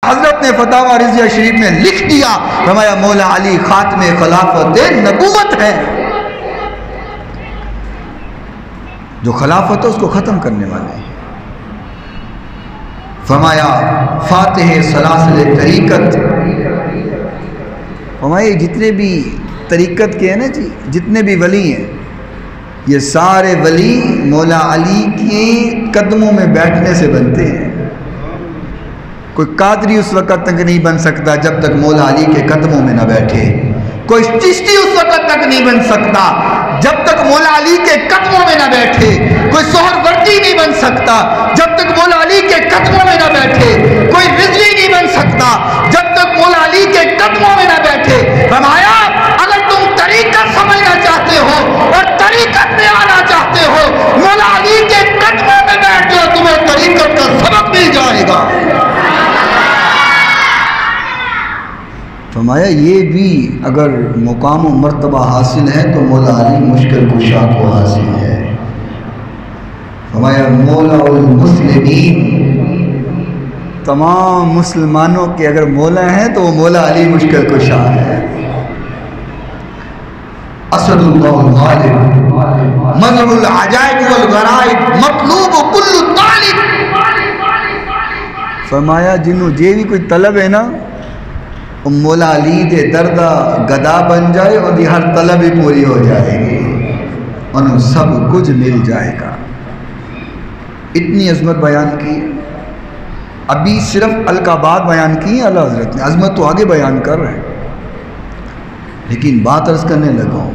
حضرت نے فتاوی رضیہ شریف میں لکھ دیا، فرمایا مولا علی خاتم خلافت نبوت ہے، جو خلافت ہے اس کو ختم کرنے والے ہیں۔ فرمایا فاتح سلاسل طریقت، فرمایا جتنے بھی طریقت کے ہیں نا جی، جتنے بھی ولی ہیں، یہ سارے ولی مولا علی کے قدموں میں بیٹھنے سے بنتے ہیں۔ کوئی قادری اس وقت تک نہیں بن سکتا جب تک مولا علی کے قدموں میں نہ بیٹھے، کوئی چشتی اس وقت تک نہیں بن سکتا جب تک مولا علی کے قدموں میں نہ بیٹھے، کوئی سہروردی نہیں بن سکتا جب تک مولا علی کے قدموں میں نہ بیٹھے، کوئی رضوی نہیں بن سکتا جب تک مولا علی کے قدموں میں نہ بیٹھے۔ فرمایا اگر تم طریقت سمجھنا چاہتے ہو اور طریقت میں آنا چاہتے ہو، مولا علی کے قدموں میں بیٹھ جاؤ، تمہیں طریقت کا سبق مل جائے گا۔ فرمایا یہ بھی اگر مقام و مرتبہ حاصل ہے تو مولا علی مشکل کشا کو حاصل ہے۔ فرمایا مولا المسلمین، تمام مسلمانوں کے اگر مولا ہیں تو وہ مولا علی مشکل کشا ہے۔ اسد اللہ الغالب، مظہر العجائب والغرائب، مطلوب کل طالب۔ فرمایا جنہوں جے بھی کوئی طلب ہے نا، مولا علی دے دردہ گدا بن جائے اور یہ ہر طلب ہی پوری ہو جائے گی، انہوں سب کچھ مل جائے گا۔ اتنی عظمت بیان کی، ابھی صرف القابات بیان کی اعلیٰ حضرت نے، عظمت تو آگے بیان کر رہے ہیں، لیکن بات عرض کرنے لگا ہوں